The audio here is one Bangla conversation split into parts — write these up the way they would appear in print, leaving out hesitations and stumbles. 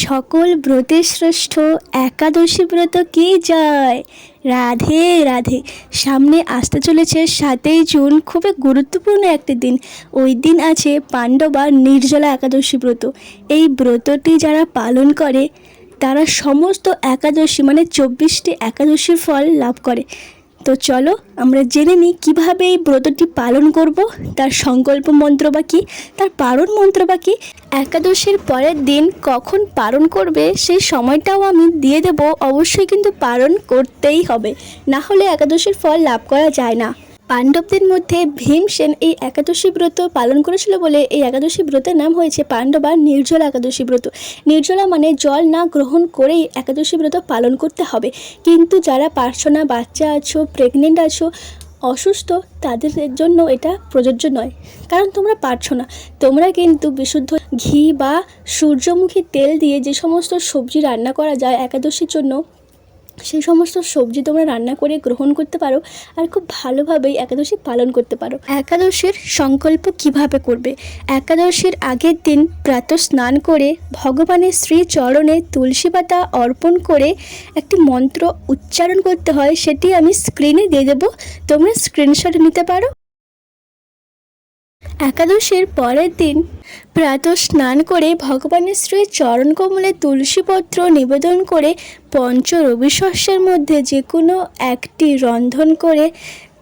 সকল ব্রতের শ্রেষ্ঠ একাদশী ব্রত কি জয়। রাধে রাধে। সামনে আসতে চলেছে 7ই জুন, খুবই গুরুত্বপূর্ণ একটি দিন। ওই দিন আছে পাণ্ডবা নির্জলা একাদশী ব্রত। এই ব্রতটি যারা পালন করে তারা সমস্ত একাদশী মানে 24টি একাদশীর ফল লাভ করে। তো চলো আমরা জেনে নিই কীভাবে এই ব্রতটি পালন করব, তার সংকল্প মন্ত্র বা কী, তার পারণ মন্ত্র বা কী, একাদশীর পরের দিন কখন পালন করবে সেই সময়টাও আমি দিয়ে দেব। অবশ্যই কিন্তু পালন করতেই হবে, না হলে একাদশীর ফল লাভ করা যায় না। পাণ্ডবদের মধ্যে ভীমসেন এই একাদশী ব্রত পালন করেছিল বলে এই একাদশী ব্রতের নাম হয়েছে পাণ্ডবা নির্জলা একাদশী ব্রত। নির্জলা মানে জল না গ্রহণ করেই একাদশী ব্রত পালন করতে হবে। কিন্তু যারা পারছো না, বাচ্চা আছো, প্রেগনেন্ট আছো, অসুস্থ, তাদের জন্য এটা প্রযোজ্য নয়। কারণ তোমরা পারছো না, তোমরা কিন্তু বিশুদ্ধ ঘি বা সূর্যমুখী তেল দিয়ে যে সমস্ত সবজি রান্না করা যায় একাদশীর জন্য, সেই সমস্ত সবজি তোমরা রান্না করে গ্রহণ করতে পারো আর খুব ভালোভাবেই একাদশী পালন করতে পারো। একাদশীর সংকল্প কিভাবে করবে? একাদশীর আগের দিন প্রাতঃ স্নান করে ভগবানের শ্রী চরণে তুলসী পাতা অর্পণ করে একটি মন্ত্র উচ্চারণ করতে হয়। সেটি আমি স্ক্রিনে দিয়ে দেবো, তোমরা স্ক্রিনশট নিতে পারো। একাদশীর পরের দিন প্রাতঃ স্নান করে ভগবানের শ্রী চরণ কমলে তুলসীপত্র নিবেদন করে পঞ্চ রবিশস্যের মধ্যে যে কোনো একটি রন্ধন করে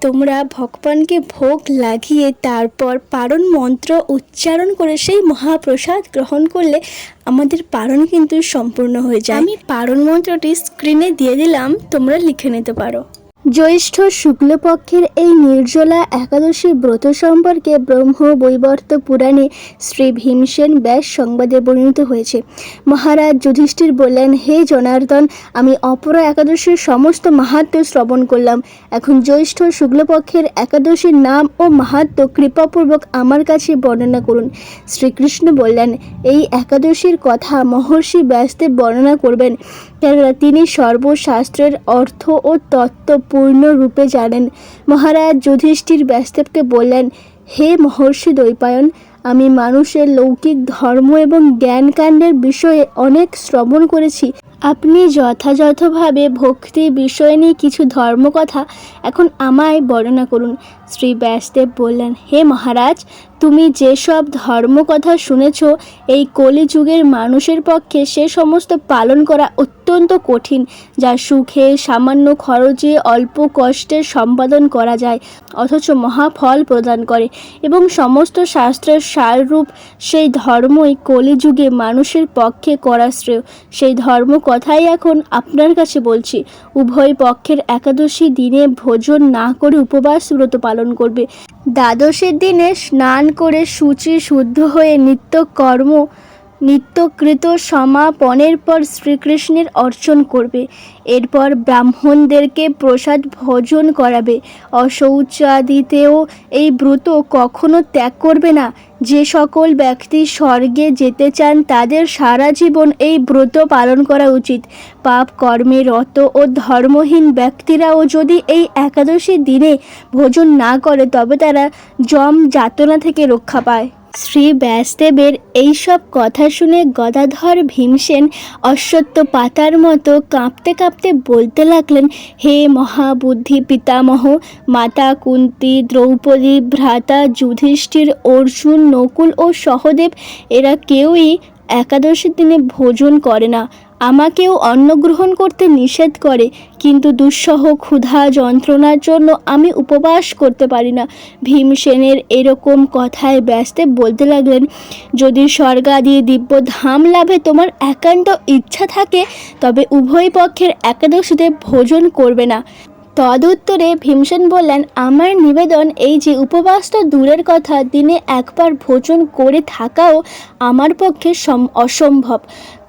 তোমরা ভগবানকে ভোগ লাগিয়ে তারপর পারণ মন্ত্র উচ্চারণ করে সেই মহাপ্রসাদ গ্রহণ করলে আমাদের পারণ কিন্তু সম্পূর্ণ হয়ে যায়। আমি পারণ মন্ত্রটি স্ক্রিনে দিয়ে দিলাম, তোমরা লিখে নিতে পারো। জ্যৈষ্ঠ শুক্লপক্ষের এই নির্জলা একাদশী ব্রত সম্পর্কে ব্রহ্ম বৈবর্ত পুরাণে শ্রী ভীমসেন ব্যাস সংবাদে বর্ণিত হয়েছে। মহারাজ যুধিষ্ঠির বললেন, হে জনার্দন, আমি অপরা একাদশীর সমস্ত মাহাত্ম্য শ্রবণ করলাম। এখন জ্যৈষ্ঠ শুক্লপক্ষের একাদশীর নাম ও মাহাত্ম্য কৃপাপূর্বক আমার কাছে বর্ণনা করুন। শ্রীকৃষ্ণ বললেন, এই একাদশীর কথা মহর্ষি ব্যাসদেব বর্ণনা করবেন, কেননা তিনি সর্বশাস্ত্রের অর্থ ও তত্ত্ব পূর্ণ রূপে জানেন। মহারাজ যুধিষ্ঠির ব্যাসদেবকে বললেন, হে মহর্ষি দ্বৈপায়ন, আমি মানুষের লৌকিক ধর্ম এবং জ্ঞানকাণ্ডের বিষয়ে অনেক শ্রবণ করেছি। আপনি যথাযথভাবে ভক্তি বিষয় নিয়ে কিছু ধর্মকথা এখন আমায় বর্ণনা করুন। শ্রী ব্যাসদেব বললেন, হে মহারাজ, তুমি যেসব ধর্মকথা শুনেছ, এই কলিযুগের মানুষের পক্ষে সে সমস্ত পালন করা অত্যন্ত কঠিন, যা সুখে সামান্য খরচে অল্প কষ্টে সম্পাদন করা যায়, অথচ মহাফল প্রদান করে এবং সমস্ত শাস্ত্রের সাররূপ সেই ধর্মই কলিযুগে মানুষের পক্ষে করা শ্রেয়। সেই ধর্ম কথাই এখন আপনার কাছে বলছি। উভয় পক্ষের একাদশী দিনে ভোজন না করে উপবাস ব্রত পালন করবে। দ্বাদশের দিনে স্নান করে শুচি শুদ্ধ হয়ে নিত্যকৃত সমাপনের পর শ্রীকৃষ্ণের অর্চন করবে। এরপর ব্রাহ্মণদেরকে প্রসাদ ভোজন করাবে। অশৌচাদিতেও এই ব্রত কখনো ত্যাগ করবে না। যে সকল ব্যক্তি স্বর্গে যেতে চান তাদের সারা জীবন এই ব্রত পালন করা উচিত। পাপ কর্মে রত ও ধর্মহীন ব্যক্তিরাও যদি এই একাদশী দিনে ভোজন না করে তবে তারা যম যাতনা থেকে রক্ষা পায়। শ্রী ব্যাসদেবের এইসব কথা শুনে গদাধর ভীমসেন অশ্বত্থ পাতার মতো কাঁপতে কাঁপতে বলতে লাগলেন, হে মহাবুদ্ধি পিতামহ, মাতা কুন্তী, দ্রৌপদী, ভ্রাতা যুধিষ্ঠির, অর্জুন, নকুল ও সহদেব এরা কেউই একাদশীর দিনে ভোজন করে না। আমাকেও অন্ন গ্রহণ করতে নিষেধ করে, কিন্তু দুঃসহ ক্ষুধা যন্ত্রণার জন্য আমি উপবাস করতে পারি না। ভীমসেনের এরকম কথায় ব্যাসদেব বলতে লাগলেন, যদি স্বর্গাদি দিব্য ধাম লাভে তোমার একান্ত ইচ্ছা থাকে তবে উভয় পক্ষের একাদশীতে ভোজন করবে না। তদুত্তরে ভীমসেন বললেন, আমার নিবেদন এই যে উপবাস তো দূরের কথা, দিনে একবার ভোজন করে থাকাও আমার পক্ষে অসম্ভব।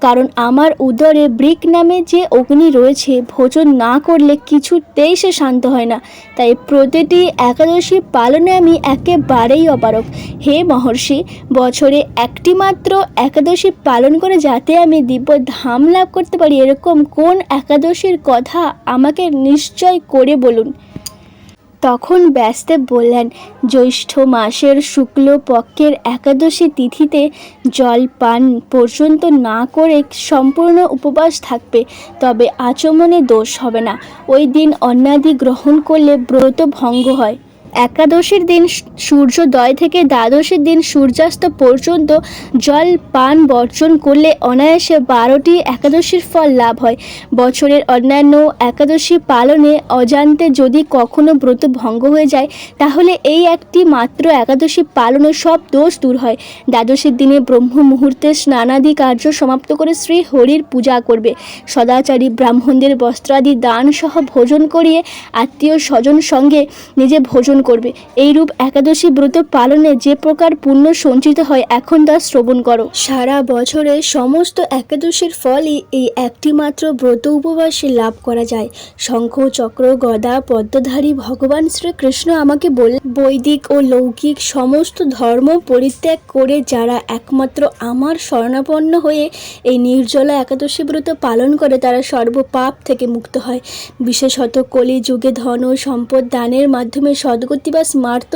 কারণ আমার উদরে বৃক নামে যে অগ্নি রয়েছে, ভোজন না করলে কিছুতেই সে শান্ত হয় না। তাই প্রতিটি একাদশী পালনে আমি একেবারেই অপারগ। হে মহর্ষি, বছরে একটি মাত্র একাদশী পালন করে যাতে আমি দিব্য ধাম লাভ করতে পারি, এরকম কোন একাদশীর কথা আমাকে নিশ্চয় করে বলুন। তখন ব্যাসদেব বললেন, জ্যৈষ্ঠ মাসের শুক্ল পক্ষের একাদশী তিথিতে জল পান পর্যন্ত না করে সম্পূর্ণ উপবাস থাকবে, তবে আচমনে দোষ হবে না। ওই দিন অন্নাদি গ্রহণ করলে ব্রত ভঙ্গ হয়। একাদশীর দিন সূর্যোদয় থেকে দ্বাদশীর দিন সূর্যাস্ত পর্যন্ত জল পান বর্জন করলে অনায়াসে 12টি একাদশীর ফল লাভ হয়। বছরের অন্যান্য একাদশী পালনে অজান্তে যদি কখনো ব্রত ভঙ্গ হয়ে যায়, তাহলে এই একটি মাত্র একাদশী পালনে সব দোষ দূর হয়। দ্বাদশীর দিনে ব্রহ্ম মুহূর্তে স্নানাদি কার্য সমাপ্ত করে শ্রী হরির পূজা করবে। সদাচারী ব্রাহ্মণদের বস্ত্রাদি দান সহ ভোজন করিয়ে আত্মীয় স্বজন সঙ্গে নিজে ভোজন করবে। এইরূপ একাদশী ব্রত পালনে যে প্রকার পুণ্য সঞ্চিত হয়, এখন তা শ্রবণ করো। সারা বছরে সমস্ত একাদশীর ফলই এই একটি মাত্র ব্রত উপবাসে লাভ করা যায়। শঙ্খ চক্র গদা পদ্মধারী ভগবান শ্রীকৃষ্ণ আমাকে বৈদিক ও লৌকিক সমস্ত ধর্ম পরিত্যাগ করে যারা একমাত্র আমার শরণাপন্ন হয়ে এই নির্জলা একাদশী ব্রত পালন করে, তারা সর্বপাপ থেকে মুক্ত হয়। বিশেষত কলি যুগে ধন ও সম্পদ দানের মাধ্যমে সদ্গতি বা স্মার্ত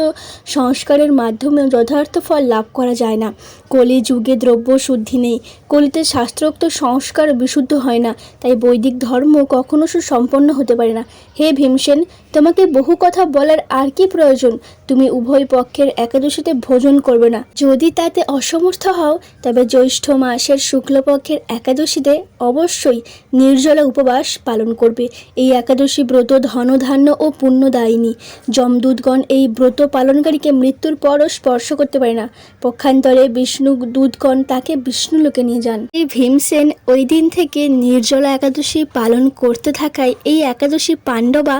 সংস্কারের মাধ্যমে যথার্থ ফল লাভ করা যায় না। কলি যুগে দ্রব্য শুদ্ধি নেই, কলিতে শাস্ত্রোক্ত সংস্কার বিশুদ্ধ হয় না, তাই বৈদিক ধর্ম কখনো সুসম্পন্ন হতে পারে না। হে ভীমসেন, তোমাকে বহু কথা বলার আর কি প্রয়োজন? তুমি উভয় পক্ষের একাদশীতে ভোজন করবে না। যদি তাতে অসমর্থ হও, তবে জ্যৈষ্ঠ মাসের শুক্লপক্ষের একাদশীতে অবশ্যই নির্জলা উপবাস পালন করবে। এই একাদশী ব্রত ধনধান্য ও পুণ্যদায়িনী। যমদূতগণ এই ব্রত পালনকারীকে মৃত্যুর পরও স্পর্শ করতে পারে না। পক্ষান্তরে বিষ্ণু দূতগণ তাকে বিষ্ণুলোকে নিয়ে যান। এই ভীমসেন ওই দিন থেকে নির্জলা একাদশী পালন করতে থাকায় এই একাদশী পাণ্ডবা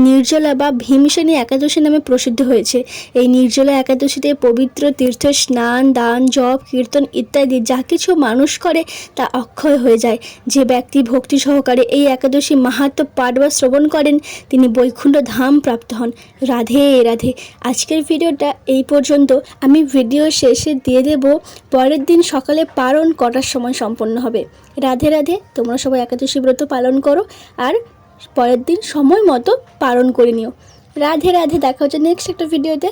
নির্জলা বা ভীমসেনী একাদশী নামে প্রসিদ্ধ হয়েছে। এই নির্জলা একাদশীতে পবিত্র তীর্থে স্নান দান জপ কীর্তন ইত্যাদি যা কিছু মানুষ করে তা অক্ষয় হয়ে যায়। যে ব্যক্তি ভক্তি সহকারে এই একাদশী মাহাত্ম্য পাঠ বা শ্রবণ করেন, তিনি বৈকুণ্ঠ ধাম প্রাপ্ত হন। রাধে রাধে। আজকের ভিডিওটা এই পর্যন্ত। আমি ভিডিও শেষে দিয়ে দেব পরের দিন সকালে পারণ কটার সময় সম্পন্ন হবে। রাধে রাধে। তোমরা সবাই একাদশী ব্রত পালন করো আর পরের দিন সময় মতো পালন করে নিও। রাধে রাধে। দেখা হচ্ছে নেক্সট একটা ভিডিওতে।